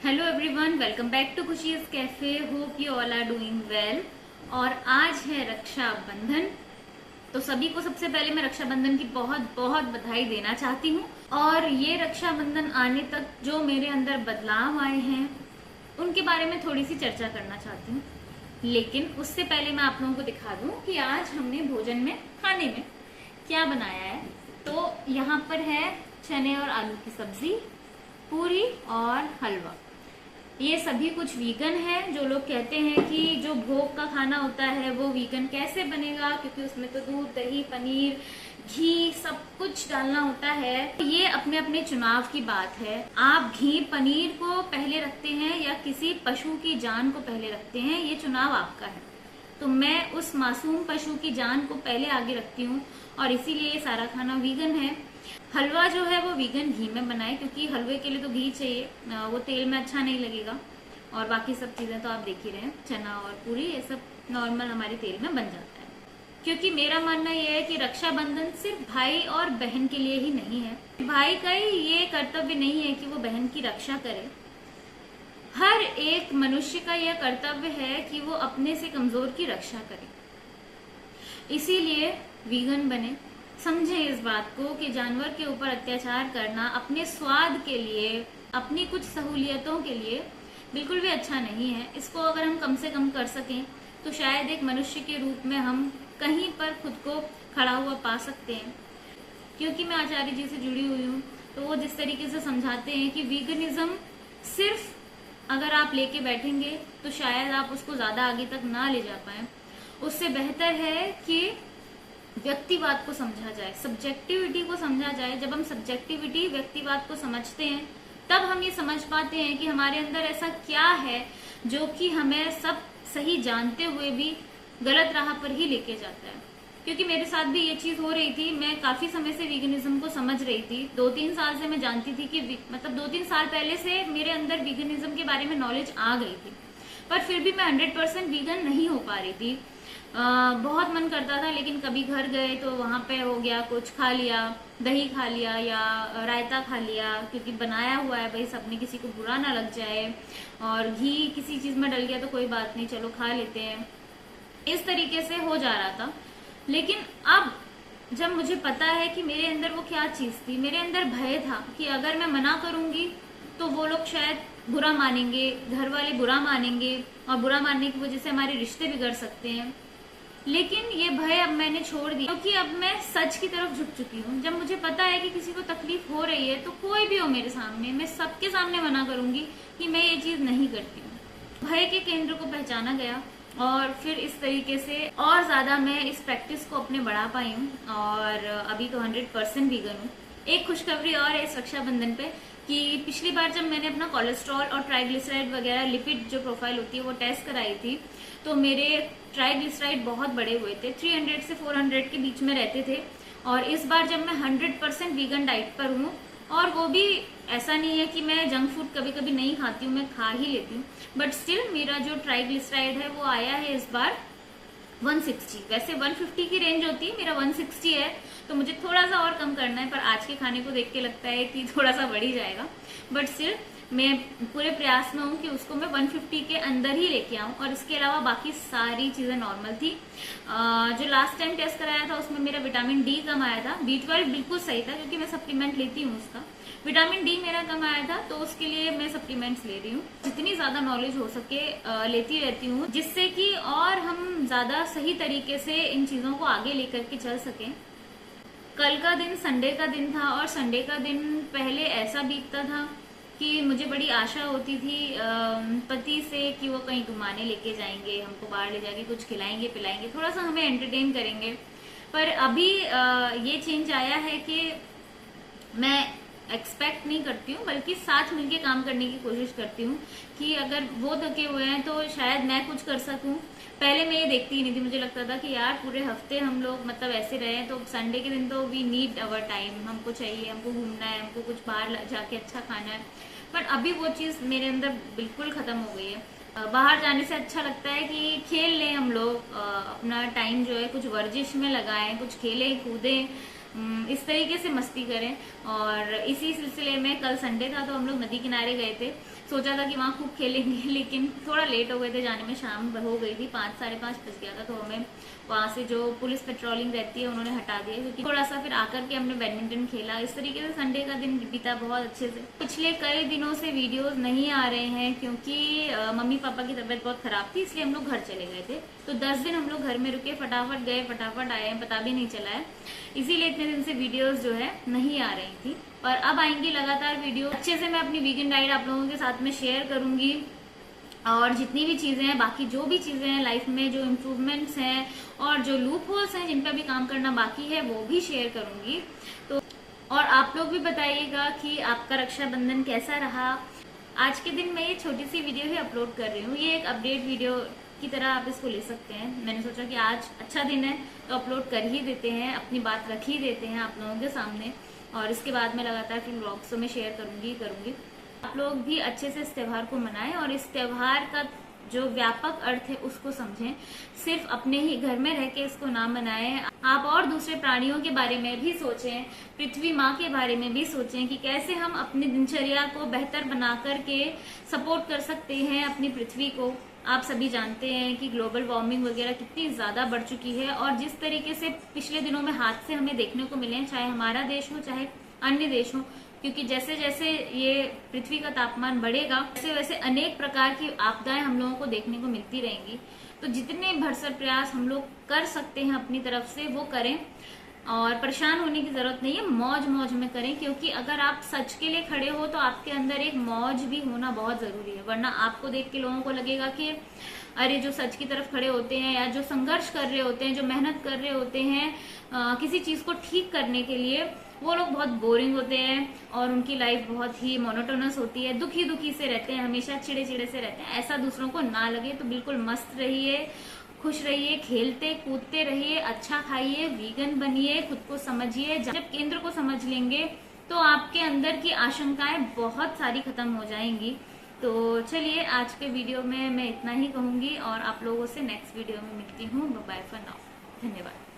Hello everyone, welcome back to Khushi's cafe. Hope you all are doing well. और आज है रक्षाबंधन, तो सभी को सबसे पहले मैं रक्षाबंधन की बहुत बहुत बधाई देना चाहती हूँ। और ये रक्षाबंधन आने तक जो मेरे अंदर बदलाव आए हैं उनके बारे में थोड़ी सी चर्चा करना चाहती हूँ। लेकिन उससे पहले मैं आप लोगों को दिखा दूँ कि आज हमने भोजन में खाने में क्या बनाया है। तो यहाँ पर है चने और आलू की सब्जी, पूरी और हलवा। ये सभी कुछ वीगन है। जो लोग कहते हैं कि जो भोग का खाना होता है वो वीगन कैसे बनेगा, क्योंकि उसमें तो दूध, दही, पनीर, घी सब कुछ डालना होता है। ये अपने अपने चुनाव की बात है। आप घी, पनीर को पहले रखते हैं या किसी पशु की जान को पहले रखते हैं, ये चुनाव आपका है। तो मैं उस मासूम पशु की जान को पहले आगे रखती हूँ और इसीलिए ये सारा खाना वीगन है। हलवा जो है वो वीगन घी में बनाए, क्योंकि हलवे के लिए तो घी चाहिए, वो तेल में अच्छा नहीं लगेगा। और बाकी सब चीजें तो आप देख ही रहे हैं, चना और पूरी ये सब नॉर्मल हमारे तेल में बन जाता है। क्योंकि मेरा मानना यह है कि रक्षाबंधन सिर्फ भाई और बहन के लिए ही नहीं है। भाई का ही ये कर्तव्य नहीं है कि वो बहन की रक्षा करे। हर एक मनुष्य का यह कर्तव्य है कि वो अपने से कमजोर की रक्षा करे। इसीलिए वीगन बने। समझें इस बात को कि जानवर के ऊपर अत्याचार करना अपने स्वाद के लिए, अपनी कुछ सहूलियतों के लिए बिल्कुल भी अच्छा नहीं है। इसको अगर हम कम से कम कर सकें तो शायद एक मनुष्य के रूप में हम कहीं पर खुद को खड़ा हुआ पा सकते हैं। क्योंकि मैं आचार्य जी से जुड़ी हुई हूँ, तो वो जिस तरीके से समझाते हैं कि वीगनिज्म सिर्फ अगर आप लेके बैठेंगे तो शायद आप उसको ज्यादा आगे तक ना ले जा पाए। उससे बेहतर है कि व्यक्तिवाद को समझा जाए, सब्जेक्टिविटी को समझा जाए। जब हम सब्जेक्टिविटी, व्यक्तिवाद को समझते हैं तब हम ये समझ पाते हैं कि हमारे अंदर ऐसा क्या है जो कि हमें सब सही जानते हुए भी गलत राह पर ही लेके जाता है। क्योंकि मेरे साथ भी ये चीज हो रही थी। मैं काफी समय से वीगनिज्म को समझ रही थी। 2-3 साल से मैं जानती थी कि मतलब 2-3 साल पहले से मेरे अंदर वीगनिज्म के बारे में नॉलेज आ गई थी, पर फिर भी मैं 100% वीगन नहीं हो पा रही थी। बहुत मन करता था, लेकिन कभी घर गए तो वहां पे हो गया, कुछ खा लिया, दही खा लिया या रायता खा लिया, क्योंकि बनाया हुआ है भाई सबने, किसी को बुरा ना लग जाए। और घी किसी चीज में डल गया तो कोई बात नहीं, चलो खा लेते हैं। इस तरीके से हो जा रहा था। लेकिन अब जब मुझे पता है कि मेरे अंदर वो क्या चीज थी, मेरे अंदर भय था कि अगर मैं मना करूंगी तो वो लोग शायद बुरा मानेंगे, घर वाले बुरा मानेंगे, और बुरा मानने की वजह से हमारे रिश्ते बिगड़ सकते हैं। लेकिन ये भय अब मैंने छोड़ दिया, क्योंकि अब मैं सच की तरफ झुक चुकी हूँ। जब मुझे पता है कि किसी को तकलीफ हो रही है तो कोई भी हो मेरे सामने, मैं सबके सामने मना करूंगी कि मैं ये चीज नहीं करती हूँ। भय के केंद्र को पहचाना गया और फिर इस तरीके से और ज्यादा मैं इस प्रैक्टिस को अपने बढ़ा पाई हूँ और अभी तो 100% वीगन हूँ। एक खुशखबरी और है इस रक्षाबंधन पे कि पिछली बार जब मैंने अपना कोलेस्ट्रॉल और ट्राइग्लिसराइड वगैरह लिपिड जो प्रोफाइल होती है वो टेस्ट कराई थी, तो मेरे ट्राइग्लिसराइड बहुत बड़े हुए थे, 300 से 400 के बीच में रहते थे। और इस बार जब मैं 100% वीगन डाइट पर हूँ, और वो भी ऐसा नहीं है कि मैं जंक फूड कभी कभी नहीं खाती हूँ, मैं खा ही लेती हूँ, बट स्टिल मेरा जो ट्राइग्लिसराइड है वो आया है इस बार 160। वैसे 150 की रेंज होती है, मेरा 160 है। तो मुझे थोड़ा सा और कम करना है, पर आज के खाने को देख के लगता है कि थोड़ा सा बढ़ ही जाएगा। बट स्टिल मैं पूरे प्रयास में हूँ कि उसको मैं 150 के अंदर ही लेके आऊँ। और इसके अलावा बाकी सारी चीजें नॉर्मल थी। जो लास्ट टाइम टेस्ट कराया था उसमें मेरा विटामिन डी कम आया था। B12 बिल्कुल सही था, क्योंकि मैं सप्लीमेंट लेती हूँ उसका। विटामिन डी मेरा कम आया था, तो उसके लिए मैं सप्लीमेंट्स ले रही हूँ। जितनी ज्यादा नॉलेज हो सके लेती रहती हूँ, जिससे कि और हम ज्यादा सही तरीके से इन चीजों को आगे लेकर के चल सकें। कल का दिन संडे का दिन था, और संडे का दिन पहले ऐसा बीतता था कि मुझे बड़ी आशा होती थी पति से कि वो कहीं घुमाने लेके जाएंगे, हमको बाहर ले जाके कुछ खिलाएंगे पिलाएंगे, थोड़ा सा हमें एंटरटेन करेंगे। पर अभी ये चेंज आया है कि मैं एक्सपेक्ट नहीं करती हूँ, बल्कि साथ मिलके काम करने की कोशिश करती हूँ कि अगर वो थके हुए हैं तो शायद मैं कुछ कर सकूं। पहले मैं ये देखती ही नहीं थी, मुझे लगता था कि यार पूरे हफ्ते हम लोग मतलब ऐसे रहे, तो संडे के दिन तो वी नीड अवर टाइम, हमको चाहिए, हमको घूमना है, हमको कुछ बाहर जाके अच्छा खाना है। पर अभी वो चीज मेरे अंदर बिल्कुल खत्म हो गई है। बाहर जाने से अच्छा लगता है कि खेल लें हम लोग, अपना टाइम जो है कुछ वर्जिश में लगाएं, कुछ खेलें कूदें, इस तरीके से मस्ती करें। और इसी सिलसिले में कल संडे था तो हम लोग नदी किनारे गए थे, सोचा था कि वहाँ खूब खेलेंगे, लेकिन थोड़ा लेट हो गए थे जाने में, शाम हो गई थी, 5-5:30 बज गया था। तो हमें वहाँ से जो पुलिस पेट्रोलिंग रहती है उन्होंने हटा दिया, क्योंकि थोड़ा सा फिर आकर के हमने बैडमिंटन खेला। इस तरीके से संडे का दिन बीता बहुत अच्छे से। पिछले कई दिनों से वीडियोस नहीं आ रहे हैं क्योंकि मम्मी पापा की तबीयत बहुत खराब थी, इसलिए हम लोग घर चले गए थे। तो 10 दिन हम लोग घर में रुके, फटाफट गए फटाफट आए, पता भी नहीं चला है। इसीलिए इतने दिन से वीडियोस जो है नहीं आ रही थी, और अब आएंगी लगातार वीडियो। अच्छे से मैं अपनी वीगन डाइट आप लोगों के साथ में शेयर करूंगी, और जितनी भी चीजें हैं, बाकी जो भी चीजें हैं लाइफ में, जो इम्प्रूवमेंट्स हैं और जो लूप होल्स हैं जिन पर भी काम करना बाकी है, वो भी शेयर करूंगी। तो और आप लोग भी बताइएगा कि आपका रक्षाबंधन कैसा रहा। आज के दिन मैं ये छोटी सी वीडियो ही अपलोड कर रही हूँ, ये एक अपडेट वीडियो की तरह आप इसको ले सकते हैं। मैंने सोचा कि आज अच्छा दिन है तो अपलोड कर ही देते हैं, अपनी बात रख ही देते हैं आप लोगों के सामने, और इसके बाद मैं लगातार फिर व्लॉग्स में शेयर करूंगी। आप लोग भी अच्छे से इस त्योहार को मनाएं, और इस त्योहार का जो व्यापक अर्थ है उसको समझें। सिर्फ अपने ही घर में रह के इसको ना मनाएं, आप और दूसरे प्राणियों के बारे में भी सोचें, पृथ्वी माँ के बारे में भी सोचें कि कैसे हम अपनी दिनचर्या को बेहतर बना करके सपोर्ट कर सकते हैं अपनी पृथ्वी को। आप सभी जानते हैं कि ग्लोबल वार्मिंग वगैरह कितनी ज्यादा बढ़ चुकी है, और जिस तरीके से पिछले दिनों में हादसे हमें देखने को मिले, चाहे हमारा देश हो चाहे अन्य देश हो, क्योंकि जैसे जैसे ये पृथ्वी का तापमान बढ़ेगा वैसे वैसे अनेक प्रकार की आपदाएं हम लोगों को देखने को मिलती रहेंगी। तो जितने भरसक प्रयास हम लोग कर सकते हैं अपनी तरफ से वो करें, और परेशान होने की जरूरत नहीं है, मौज मौज में करें। क्योंकि अगर आप सच के लिए खड़े हो तो आपके अंदर एक मौज भी होना बहुत जरूरी है, वरना आपको देख के लोगों को लगेगा कि अरे जो सच की तरफ खड़े होते हैं या जो संघर्ष कर रहे होते हैं, जो मेहनत कर रहे होते हैं किसी चीज को ठीक करने के लिए, वो लोग बहुत बोरिंग होते हैं और उनकी लाइफ बहुत ही मोनोटोनस होती है, दुखी दुखी से रहते हैं, हमेशा चिड़े चिड़े से रहते हैं। ऐसा दूसरों को ना लगे तो बिल्कुल मस्त रहिए, खुश रहिए, खेलते कूदते रहिए, अच्छा खाइए, वीगन बनिए, खुद को समझिए। जब केंद्र को समझ लेंगे तो आपके अंदर की आशंकाएं बहुत सारी खत्म हो जाएंगी। तो चलिए आज के वीडियो में मैं इतना ही कहूंगी, और आप लोगों से नेक्स्ट वीडियो में मिलती हूँ। बाय फॉर नाउ, धन्यवाद।